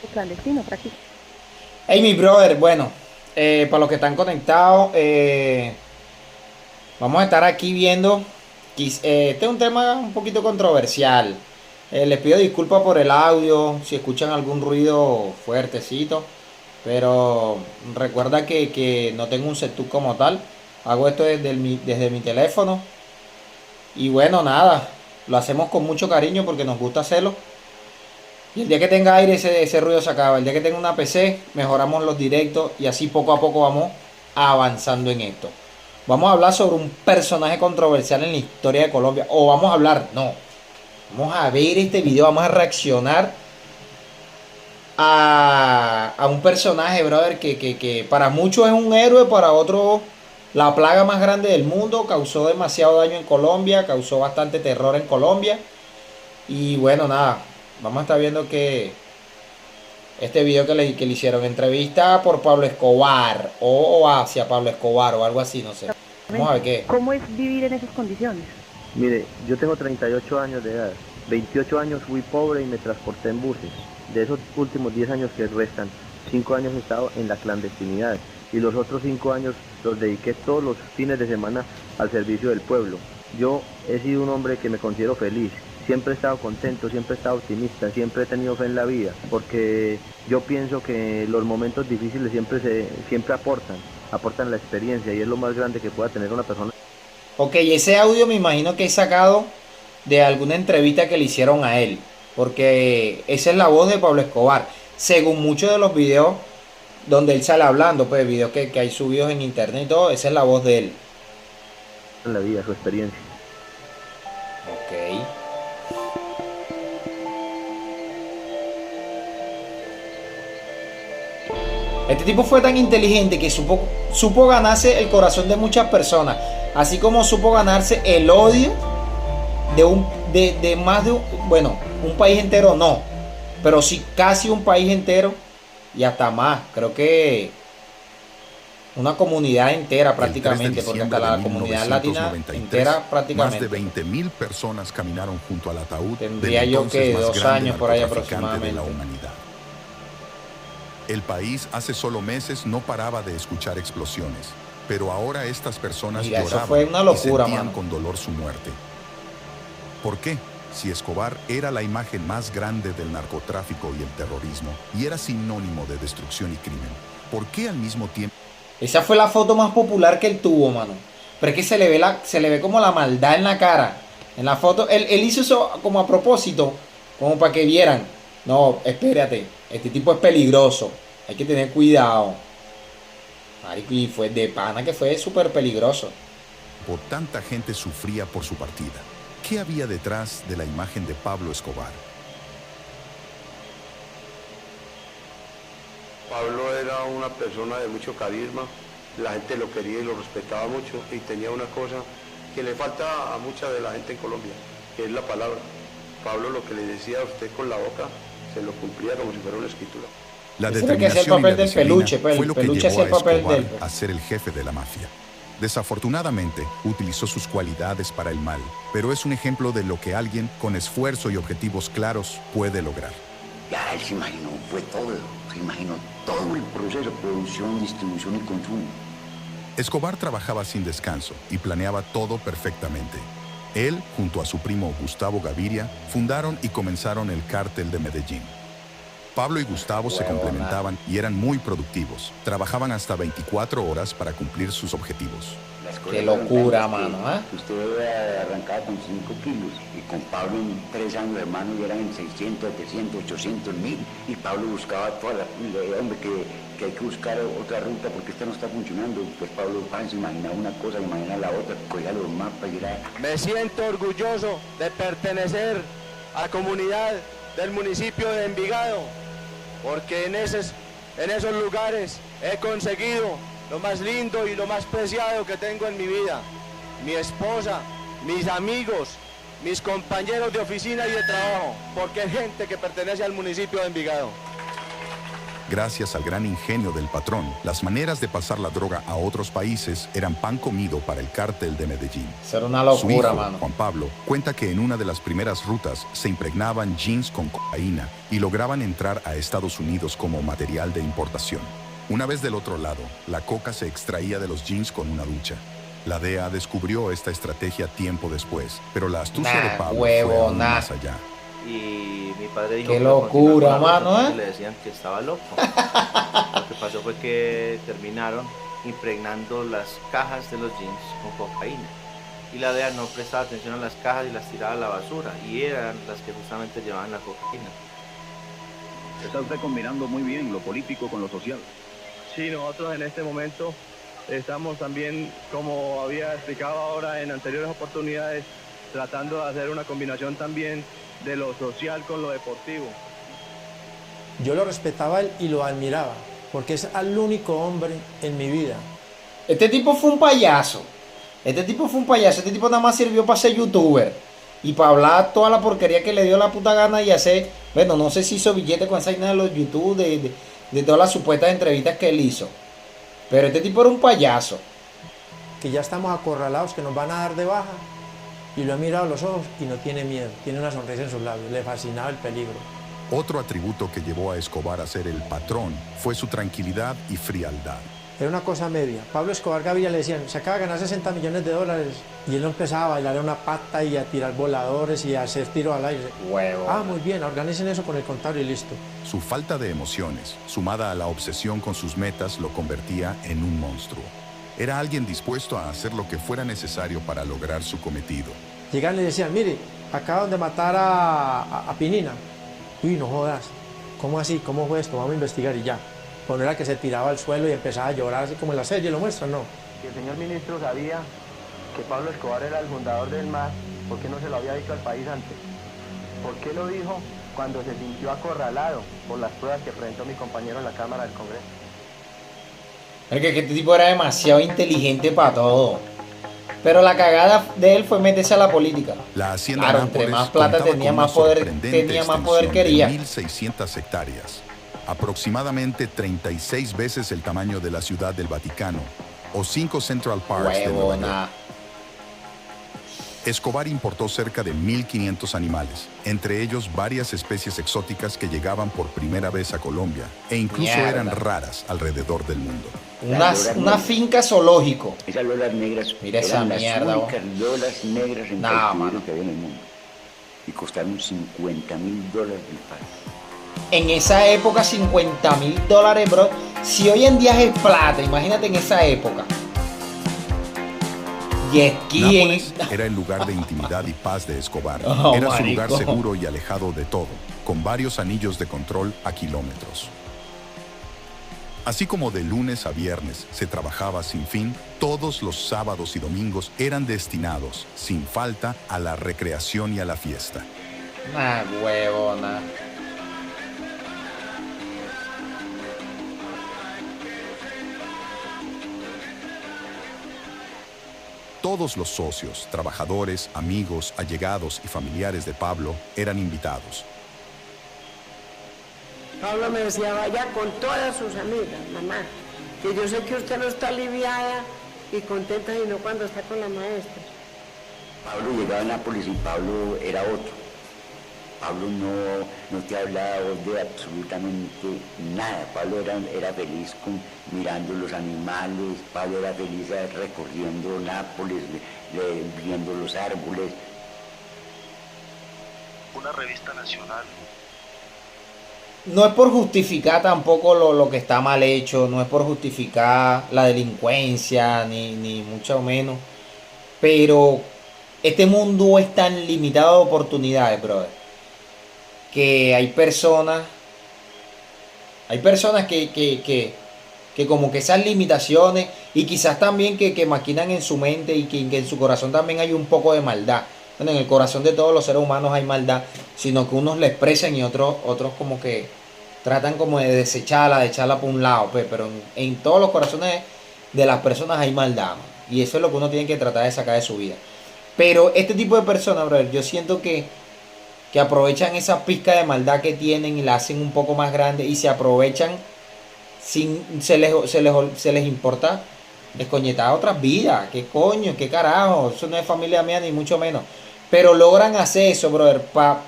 clandestino prácticamente. Hey, mi brother, bueno, para los que están conectados, vamos a estar aquí viendo. Este es un tema un poquito controversial. Les pido disculpas por el audio, si escuchan algún ruido fuertecito, pero recuerda que no tengo un setup como tal. Hago esto desde mi teléfono. Y bueno, nada, lo hacemos con mucho cariño porque nos gusta hacerlo. Y el día que tenga aire ese ruido se acaba. El día que tenga una PC mejoramos los directos y así poco a poco vamos avanzando en esto. Vamos a hablar sobre un personaje controversial en la historia de Colombia. O vamos a hablar, no. Vamos a ver este video, vamos a reaccionar a un personaje, brother, que para muchos es un héroe, para otros la plaga más grande del mundo. Causó demasiado daño en Colombia, causó bastante terror en Colombia. Y bueno, nada, vamos a estar viendo que este video que le hicieron, entrevista por Pablo Escobar o hacia Pablo Escobar o algo así, no sé. Vamos a ver qué. ¿Cómo es vivir en esas condiciones? Mire, yo tengo 38 años de edad. 28 años fui pobre y me transporté en buses. De esos últimos 10 años que restan, 5 años he estado en la clandestinidad y los otros 5 años los dediqué todos los fines de semana al servicio del pueblo. Yo he sido un hombre que me considero feliz. Siempre he estado contento, siempre he estado optimista, siempre he tenido fe en la vida, porque yo pienso que los momentos difíciles siempre aportan la experiencia y es lo más grande que pueda tener una persona. Ok, ese audio me imagino que es sacado de alguna entrevista que le hicieron a él, porque esa es la voz de Pablo Escobar. Según muchos de los videos donde él sale hablando, pues videos que hay subidos en internet y todo, esa es la voz de él. En la vida, su experiencia. Ok. Este tipo fue tan inteligente que supo ganarse el corazón de muchas personas, así como supo ganarse el odio de más de bueno, un país entero no, pero sí casi un país entero y hasta más, creo que una comunidad entera El 3 de prácticamente, porque hasta diciembre de la comunidad latina 1993, entera más de prácticamente. 20.000 personas caminaron junto al ataúd del Tendría yo entonces que más 2 años grande por ahí narcotraficante de la aproximadamente. humanidad. El país hace solo meses no paraba de escuchar explosiones, pero ahora estas personas Mira, eso lloraban fue una y locura, sentían mano. con dolor su muerte. ¿Por qué? Si Escobar era la imagen más grande del narcotráfico y el terrorismo y era sinónimo de destrucción y crimen, ¿por qué al mismo tiempo Esa fue la foto más popular que él tuvo, mano. Pero es que se le ve como la maldad en la cara. En la foto, él hizo eso como a propósito, como para que vieran. No, espérate, este tipo es peligroso. Hay que tener cuidado. Marico, y fue de pana que fue súper peligroso. tanta gente sufría por su partida? ¿Qué había detrás de la imagen de Pablo Escobar? Pablo era una persona de mucho carisma, la gente lo quería y lo respetaba mucho y tenía una cosa que le falta a mucha de la gente en Colombia, que es la palabra. Pablo lo que le decía a usted con la boca se lo cumplía como si fuera una escritura. La Ese era el que hacía el determinación y la papel del disciplina peluche, pues fue el lo que peluche llevó hacía a el papel Escobar del. a ser el jefe de la mafia. Desafortunadamente, utilizó sus cualidades para el mal, pero es un ejemplo de lo que alguien con esfuerzo y objetivos claros puede lograr. Ya él se imaginó, fue todo, se imaginó todo el proceso, producción, distribución y consumo. Escobar trabajaba sin descanso y planeaba todo perfectamente. Él, junto a su primo Gustavo Gaviria, fundaron y comenzaron el Cártel de Medellín. Pablo y Gustavo se complementaban y eran muy productivos. Trabajaban hasta 24 horas para cumplir sus objetivos. Las cosas Qué fueron locura, tales mano, ¿eh? que usted arrancaba con 5 kilos y con Pablo en 3 años, hermano, y eran en 600, 700, 800 mil. Y Pablo buscaba toda hombre, que hay que buscar otra ruta porque esta no está funcionando. Pues Pablo Pan se imaginaba una cosa, se imaginaba la otra, cogía los mapas y era... Me siento orgulloso de pertenecer a la comunidad del municipio de Envigado, porque en esos lugares he conseguido lo más lindo y lo más preciado que tengo en mi vida. Mi esposa, mis amigos, mis compañeros de oficina y de trabajo, porque hay gente que pertenece al municipio de Envigado. gracias al gran ingenio del patrón, las maneras de pasar la droga a otros países eran pan comido para el cártel de Medellín. Eso era una Su locura, hijo, mano. Juan Pablo, cuenta que en una de las primeras rutas se impregnaban jeans con cocaína y lograban entrar a Estados Unidos como material de importación. Una vez del otro lado, la coca se extraía de los jeans con una ducha. La DEA descubrió esta estrategia tiempo después, pero la astucia de Pablo fue aún más allá. Y mi padre dijo Qué que iba a continuar locura, con la ruta mano, porque ¿eh? le decían que estaba loco. Lo que pasó fue que terminaron impregnando las cajas de los jeans con cocaína. Y la DEA no prestaba atención a las cajas y las tiraba a la basura. Y eran las que justamente llevaban la cocaína. Está usted combinando muy bien lo político con lo social. Sí, nosotros en este momento estamos también, como había explicado ahora en anteriores oportunidades, tratando de hacer una combinación también de lo social con lo deportivo. Yo lo respetaba a él y lo admiraba, porque es el único hombre en mi vida. Este tipo fue un payaso. Este tipo nada más sirvió para ser youtuber. Y para hablar toda la porquería que le dio la puta gana y hacer... Bueno, no sé si hizo billete con esa vaina de los YouTube, de todas las supuestas entrevistas que él hizo. Pero este tipo era un payaso. Que ya estamos acorralados, que nos van a dar de baja. Y lo he mirado a los ojos y no tiene miedo, tiene una sonrisa en sus labios, le fascinaba el peligro. Otro atributo que llevó a Escobar a ser el patrón fue su tranquilidad y frialdad. Era una cosa media. Pablo Escobar Gaviria le decían, se acaba de ganar $60 millones y él no empezaba a bailar en una pata y a tirar voladores y a hacer tiros al aire. Huevo. Ah, muy bien, organicen eso con el contable y listo. Su falta de emociones, sumada a la obsesión con sus metas, lo convertía en un monstruo. Era alguien dispuesto a hacer lo que fuera necesario para lograr su cometido. Llegaban y le decían, mire, acaban de matar a Pinina. Uy, no jodas. ¿Cómo así? ¿Cómo fue esto? Vamos a investigar y ya. Pues no era que se tiraba al suelo y empezaba a llorar así como en la serie, lo muestran, no. Si el señor ministro sabía que Pablo Escobar era el fundador del MAS, ¿por qué no se lo había dicho al país antes? ¿Por qué lo dijo cuando se sintió acorralado por las pruebas que presentó mi compañero en la Cámara del Congreso? Es que este tipo era demasiado inteligente para todo. Pero la cagada de él fue meterse a la política. La hacienda Claro, Nápoles entre más plata contaba tenía, con más una poder, sorprendente tenía más poder extensión quería. de 1.600 hectáreas, aproximadamente 36 veces el tamaño de la Ciudad del Vaticano o 5 Central Parks de Nueva York. Huevona. Escobar importó cerca de 1.500 animales, entre ellos varias especies exóticas que llegaban por primera vez a Colombia e incluso Mierda. eran raras alrededor del mundo. Una finca zoológico. Esas lolas negras Mira esa eran las mierda, únicas lolas negras en No, cautiverio mano. que había en el mundo. Y costaron $50.000 del par. En esa época, $50.000, bro. Si hoy en día es plata, imagínate en esa época. Y esquí en... Nápoles era el lugar de intimidad y paz de Escobar. Oh, Era su lugar marico. seguro y alejado de todo, con varios anillos de control a kilómetros. Así como de lunes a viernes se trabajaba sin fin, todos los sábados y domingos eran destinados, sin falta, a la recreación y a la fiesta. Ah, huevona. Todos los socios, trabajadores, amigos, allegados y familiares de Pablo eran invitados. Pablo me decía, vaya con todas sus amigas, mamá, que yo sé que usted no está aliviada y contenta, sino cuando está con la maestra. Pablo llegaba a Nápoles y Pablo era otro. Pablo no te hablaba de absolutamente nada. Pablo era feliz mirando los animales, Pablo era feliz recorriendo Nápoles, viendo los árboles. Una revista nacional. No es por justificar tampoco lo que está mal hecho, no es por justificar la delincuencia, ni mucho menos. Pero este mundo es tan limitado de oportunidades, brother, que hay personas que como que esas limitaciones y quizás también que maquinan en su mente y que en su corazón también hay un poco de maldad. Bueno, en el corazón de todos los seres humanos hay maldad, sino que unos la expresan y otros como que tratan como de desecharla, de echarla por un lado, pues, pero en todos los corazones de las personas hay maldad, man, y eso es lo que uno tiene que tratar de sacar de su vida. Pero este tipo de personas, brother, yo siento que aprovechan esa pizca de maldad que tienen y la hacen un poco más grande y se aprovechan se les importa descoñetar otras vidas. ¿Qué coño? ¿Qué carajo? Eso no es familia mía ni mucho menos. Pero logran hacer eso, brother, para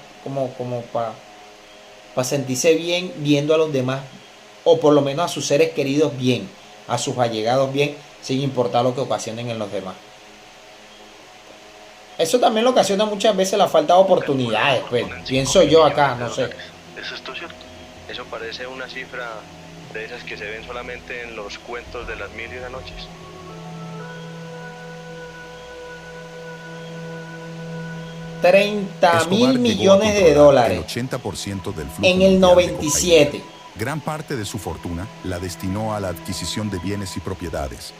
sentirse bien viendo a los demás, o por lo menos a sus seres queridos bien, a sus allegados bien, sin importar lo que ocasionen en los demás. Eso también lo ocasiona muchas veces la falta de oportunidades, pues, pienso yo acá, no sé. Eso es cierto. Eso parece una cifra de esas que se ven solamente en los cuentos de las mil y una noches. $30.000 millones de dólares el 80% del flujo en el 97. Gran parte de su fortuna la destinó a la adquisición de bienes y propiedades.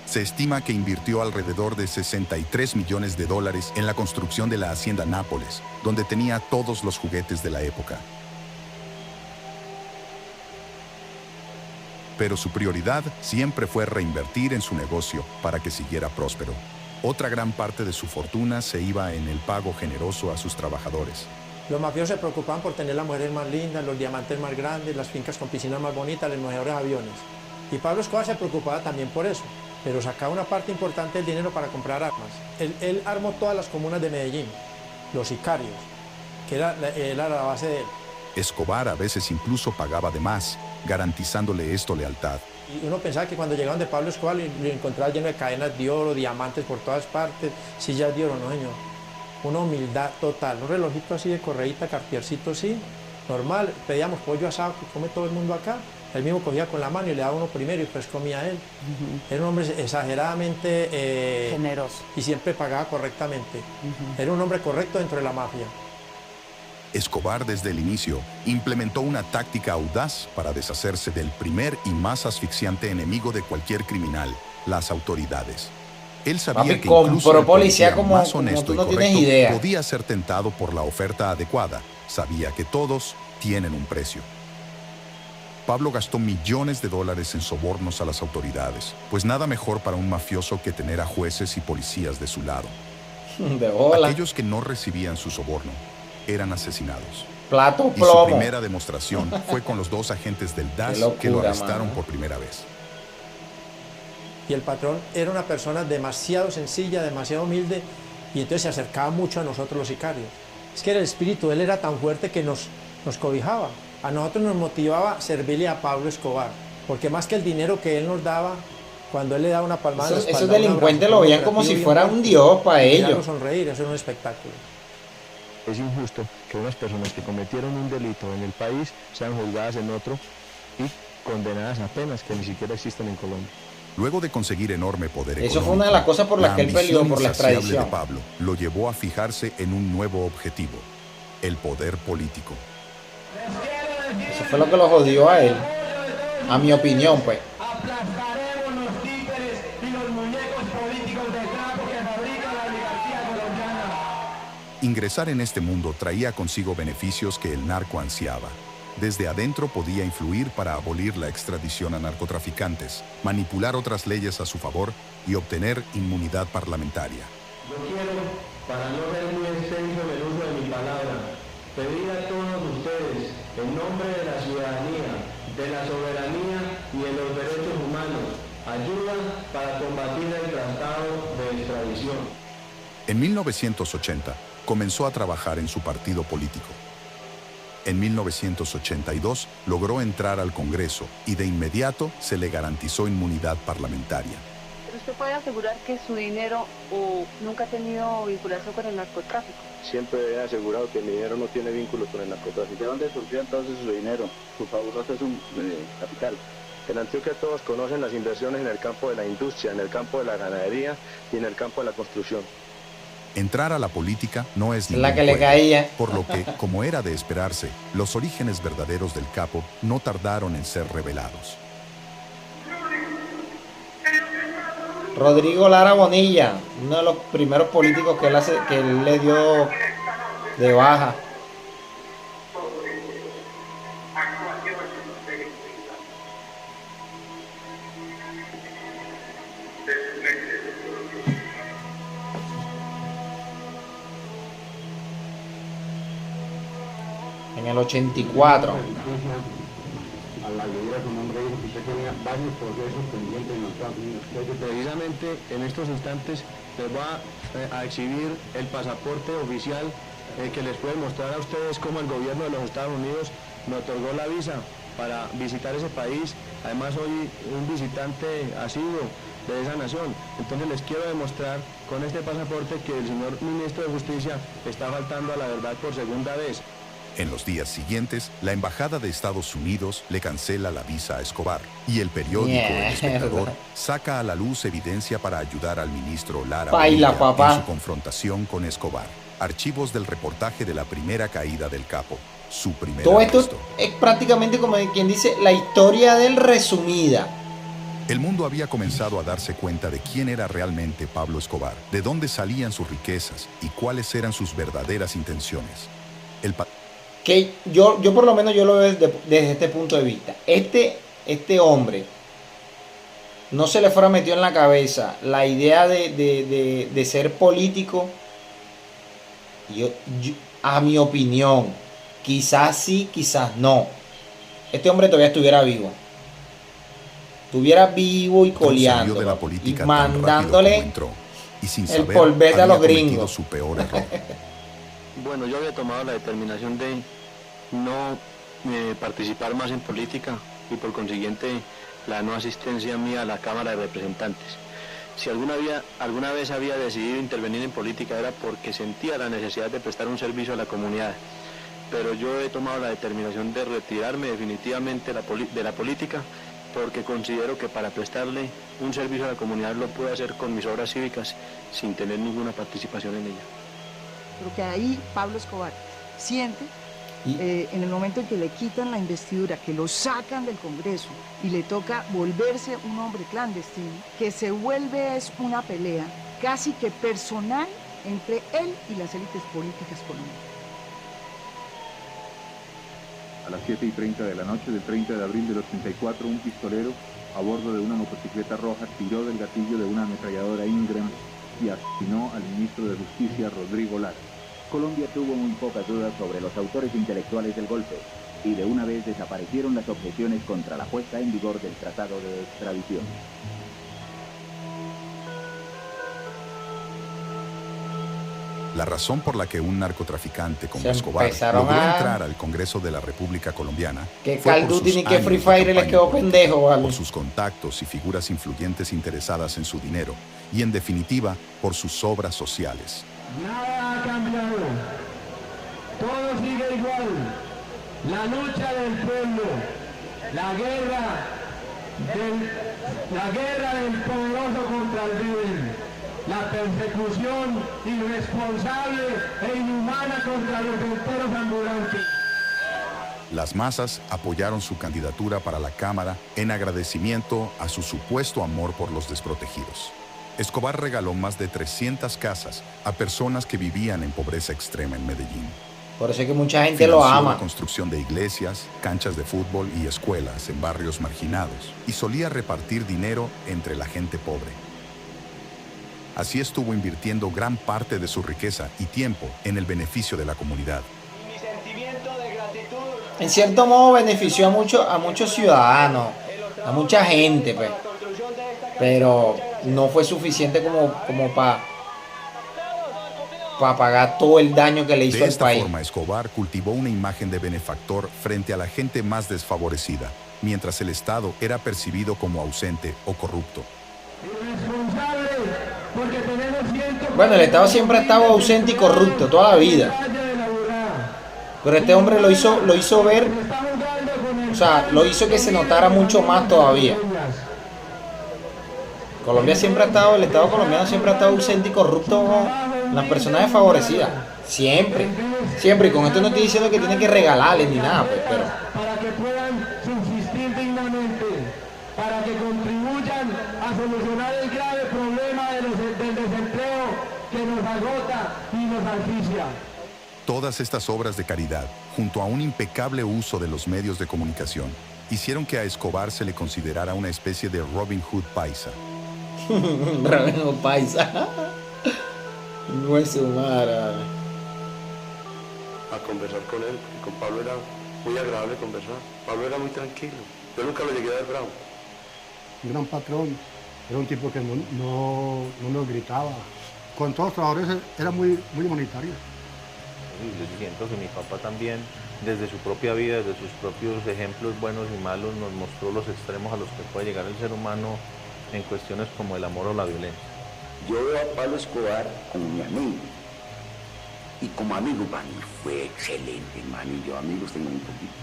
Se estima que invirtió alrededor de $63 millones en la construcción de la hacienda Nápoles, donde tenía todos los juguetes de la época. Pero su prioridad siempre fue reinvertir en su negocio para que siguiera próspero. Otra gran parte de su fortuna se iba en el pago generoso a sus trabajadores. Los mafiosos se preocupaban por tener las mujeres más lindas, los diamantes más grandes, las fincas con piscinas más bonitas, los mejores aviones. Y Pablo Escobar se preocupaba también por eso, pero sacaba una parte importante del dinero para comprar armas. Él armó todas las comunas de Medellín, los sicarios, que era la base de él. Escobar a veces incluso pagaba de más, garantizándole esto lealtad. Y uno pensaba que cuando llegaban de Pablo Escobar lo encontraba lleno de cadenas de oro, diamantes por todas partes, sillas de oro, no señor. Una humildad total, un relojito así de correíta, cartiercito así, normal. Pedíamos pollo asado que come todo el mundo acá. Él mismo cogía con la mano y le daba uno primero y después comía él. Era un hombre exageradamente generoso. Y siempre pagaba correctamente. Era un hombre correcto dentro de la mafia. Escobar desde el inicio implementó una táctica audaz para deshacerse del primer y más asfixiante enemigo de cualquier criminal, las autoridades. Él sabía que incluso el policía más honesto y correcto podía ser tentado por la oferta adecuada. Sabía que todos tienen un precio. Pablo gastó millones de dólares en sobornos a las autoridades, pues nada mejor para un mafioso que tener a jueces y policías de su lado. Aquellos que no recibían su soborno eran asesinados. Plato y plomo. Su primera demostración fue con los 2 agentes del DAS que lo arrestaron por primera vez. Y el patrón era una persona demasiado sencilla, demasiado humilde, y entonces se acercaba mucho a nosotros los sicarios. Es que el espíritu de él era tan fuerte que nos cobijaba. A nosotros nos motivaba servirle a Pablo Escobar, porque más que el dinero que él nos daba, cuando él le daba una palmada en la espalda, esos delincuentes lo veían como si fuera un dios para ellos. Sonreír, eso era un espectáculo. Es injusto que unas personas que cometieron un delito en el país sean juzgadas en otro y condenadas a penas que ni siquiera existen en Colombia. Luego de conseguir enorme poder económico, eso fue una de las cosas por las que él peleó por la extradición de Pablo lo llevó a fijarse en un nuevo objetivo, el poder político. Eso fue lo que lo jodió a él, a mi opinión, pues. Aplastaremos los títeres y los muñecos políticos de trapo que fabrica la oligarquía colombiana. Ingresar en este mundo traía consigo beneficios que el narco ansiaba. Desde adentro podía influir para abolir la extradición a narcotraficantes, manipular otras leyes a su favor y obtener inmunidad parlamentaria. Yo quiero, para no ser muy extenso en el uso de mi palabra, pedir a todos ustedes, en nombre de la ciudadanía, de la soberanía y de los derechos humanos, ayuda para combatir el tratado de extradición. En 1980, comenzó a trabajar en su partido político. En 1982 logró entrar al Congreso y de inmediato se le garantizó inmunidad parlamentaria. ¿Pero usted puede asegurar que su dinero nunca ha tenido vinculación con el narcotráfico? Siempre he asegurado que mi dinero no tiene vínculos con el narcotráfico. ¿De dónde surgió entonces su dinero, su fabuloso capital? En Antioquia todos conocen las inversiones en el campo de la industria, en el campo de la ganadería y en el campo de la construcción. Entrar a la política no es la que le caía. Por lo que, como era de esperarse, los orígenes verdaderos del capo no tardaron en ser revelados. Rodrigo Lara Bonilla, uno de los primeros políticos que él le dio de baja. En el 84. A la tenía varios procesos pendientes en los Estados Unidos. Porque precisamente en estos instantes les va a exhibir el pasaporte oficial que les puede mostrar a ustedes cómo el gobierno de los Estados Unidos me otorgó la visa para visitar ese país. Además soy un visitante asiduo de esa nación. Entonces les quiero demostrar con este pasaporte que el señor ministro de Justicia está faltando a la verdad por segunda vez. En los días siguientes, la Embajada de Estados Unidos le cancela la visa a Escobar y el periódico El Espectador saca a la luz evidencia para ayudar al ministro Lara Baila, Bonilla papá. en su confrontación con Escobar. Archivos del reportaje de la primera caída del capo, su primer Todo esto arresto. es prácticamente como quien dice la historia del resumida. El mundo había comenzado a darse cuenta de quién era realmente Pablo Escobar, de dónde salían sus riquezas y cuáles eran sus verdaderas intenciones. Que yo por lo menos yo lo veo desde este punto de vista. Este hombre no se le fuera metido en la cabeza la idea de ser político. A mi opinión, quizás sí, quizás no. Este hombre todavía estuviera vivo. Estuviera vivo y coleando. De la política y mandándole entró, y sin el saber, polvete a los había cometido gringos. Su peor error. Bueno, yo había tomado la determinación de no participar más en política y por consiguiente la no asistencia mía a la Cámara de Representantes. Si alguna vez había decidido intervenir en política era porque sentía la necesidad de prestar un servicio a la comunidad. Pero yo he tomado la determinación de retirarme definitivamente de la política porque considero que para prestarle un servicio a la comunidad lo puedo hacer con mis obras cívicas sin tener ninguna participación en ella. Creo que ahí Pablo Escobar siente, en el momento en que le quitan la investidura, que lo sacan del Congreso y le toca volverse un hombre clandestino, que se vuelve es una pelea casi que personal entre él y las élites políticas colombianas. A las 7:30 de la noche del 30 de abril del 84, un pistolero a bordo de una motocicleta roja tiró del gatillo de una ametralladora Ingram y asesinó al ministro de Justicia, Rodrigo Lara. Colombia tuvo muy pocas dudas sobre los autores intelectuales del golpe y de una vez desaparecieron las objeciones contra la puesta en vigor del Tratado de Extradición. La razón por la que un narcotraficante como Se Escobar empezaron logró a- entrar al Congreso de la República Colombiana Que fue Call por of Duty sus ni que años Free de Fire les campaña quedó política, pendejo, vale. por sus contactos y figuras influyentes interesadas en su dinero y, en definitiva, por sus obras sociales. Nada ha cambiado. Todo sigue igual. La lucha del pueblo, la guerra del poderoso contra el débil, la persecución irresponsable e inhumana contra los enteros ambulantes. Las masas apoyaron su candidatura para la Cámara en agradecimiento a su supuesto amor por los desprotegidos. Escobar regaló más de 300 casas a personas que vivían en pobreza extrema en Medellín. Por eso es que mucha gente lo Financió ama. la construcción de iglesias, canchas de fútbol y escuelas en barrios marginados y solía repartir dinero entre la gente pobre. Así estuvo invirtiendo gran parte de su riqueza y tiempo en el beneficio de la comunidad. En cierto modo benefició a muchos ciudadanos, a mucha gente, pues. Pero no fue suficiente como para pagar todo el daño que le hizo De al esta país. forma, Escobar cultivó una imagen de benefactor frente a la gente más desfavorecida, mientras el Estado era percibido como ausente o corrupto. Irresponsable porque tenemos 100. Bueno, el Estado siempre ha estado ausente y corrupto toda la vida. Pero este hombre lo hizo ver, o sea, lo hizo que se notara mucho más todavía. Colombia siempre ha estado, el Estado colombiano siempre ha estado ausente y corrupto con las personas desfavorecidas. Siempre, siempre. Y con esto no estoy diciendo que tienen que regalarles ni nada, pues, pero Para que puedan subsistir dignamente, para que contribuyan a solucionar el grave problema del desempleo que nos agota y nos asfixia. Todas estas obras de caridad, junto a un impecable uso de los medios de comunicación, hicieron que a Escobar se le considerara una especie de Robin Hood paisa. Robin Hood paisa. No es su madre. A conversar con él, y con Pablo era muy agradable conversar. Pablo era muy tranquilo. Yo nunca lo llegué a ver bravo. un gran patrón, era un tipo que no nos gritaba. Con todos los trabajadores era muy humanitario. Yo siento que mi papá también, desde su propia vida, desde sus propios ejemplos buenos y malos, nos mostró los extremos a los que puede llegar el ser humano en cuestiones como el amor o la violencia. Yo veo a Pablo Escobar como mi amigo. Y como amigo, Manny, fue excelente, Manny. Yo amigos tengo un poquito.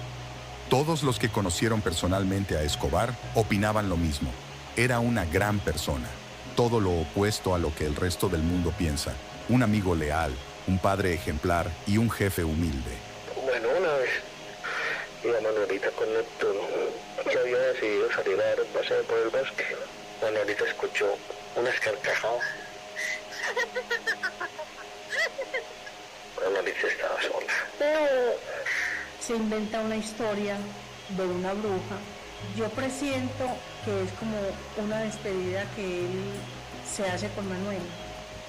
Todos los que conocieron personalmente a Escobar opinaban lo mismo. Era una gran persona. Todo lo opuesto a lo que el resto del mundo piensa. Un amigo leal, un padre ejemplar y un jefe humilde. Bueno, una vez iba Manuelita con Neptuno, que había decidido salir a dar un paseo por el bosque. Manuelita escuchó unas carcajadas. Manuelita estaba sola. Se inventa una historia de una bruja. Yo presiento que es como una despedida que él se hace con Manuel.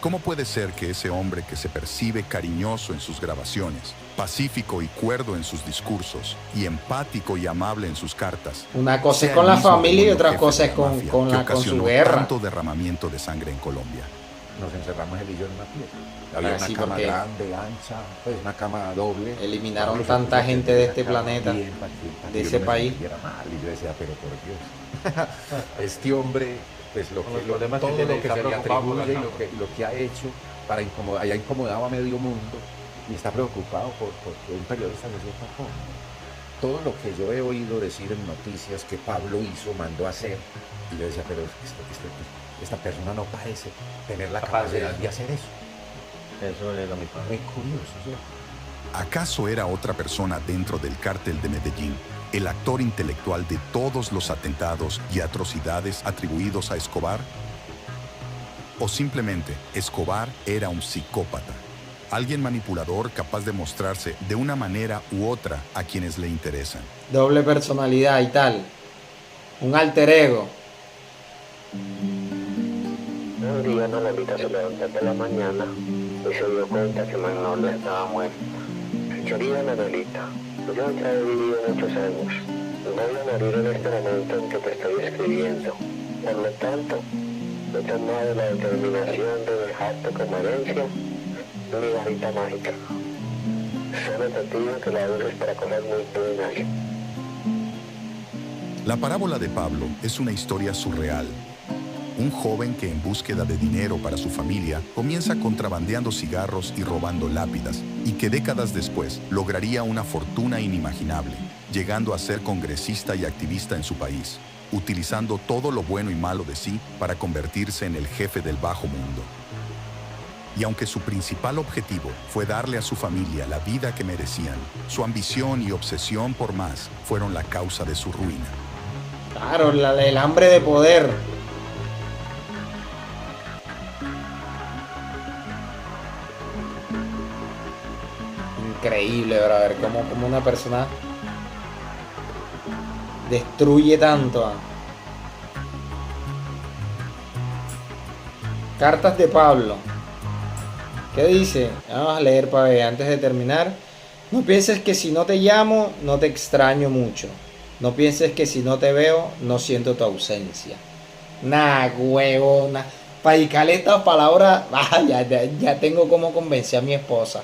¿Cómo puede ser que ese hombre que se percibe cariñoso en sus grabaciones, pacífico y cuerdo en sus discursos, y empático y amable en sus cartas, una cosa es sea con el la mismo familia y demonio otra jefe cosa de es la mafia con que su ocasionó guerra? tanto derramamiento de sangre en Colombia? Nos encerramos él y yo en una pieza. Había una Sí, cama porque grande, ancha, pues una cama doble. eliminaron Nosotros tanta teníamos gente de una este cama planeta, bien, de yo ese no me país. sintiera mal, y yo decía, pero por Dios, este hombre, pues todo que lo que se le preocupado por atribuye la y lo que ha hecho para incomodar, haya incomodado a medio mundo y está preocupado por un periodista de cierta forma. Todo lo que yo he oído decir en noticias que Pablo hizo, mandó a hacer, y yo decía, pero esta persona no parece tener la capacidad de hacer eso. Eso era muy curioso, ¿sí? ¿Acaso era otra persona dentro del cártel de Medellín, el actor intelectual de todos los atentados y atrocidades atribuidos a Escobar? ¿O simplemente Escobar era un psicópata, alguien manipulador capaz de mostrarse de una manera u otra a quienes le interesan? Doble personalidad y tal, un alter ego. Un día Manuelita se levantó por la mañana y se dio cuenta que Manolo estaba muerto. Querida Manuelita, yo ya he vivido muchos años. Voy a morir en este momento en que te estoy escribiendo. Por lo tanto, he tomado la determinación de dejarte como herencia mi varita mágica. Solo te pido que la uses para cosas muy buenas. La parábola de Pablo es una historia surreal. Un joven que en búsqueda de dinero para su familia comienza contrabandeando cigarros y robando lápidas, y que décadas después lograría una fortuna inimaginable, llegando a ser congresista y activista en su país, utilizando todo lo bueno y malo de sí para convertirse en el jefe del bajo mundo. Y aunque su principal objetivo fue darle a su familia la vida que merecían, su ambición y obsesión por más fueron la causa de su ruina. Claro, el hambre de poder. Increíble, brother, como una persona destruye tanto. Cartas de Pablo. ¿Qué dice? Vamos a leer para ver, antes de terminar. No pienses que si no te llamo, no te extraño mucho. No pienses que si no te veo, no siento tu ausencia. Nah, huevona. Para dedicarle estas palabras, ya tengo como convencer a mi esposa.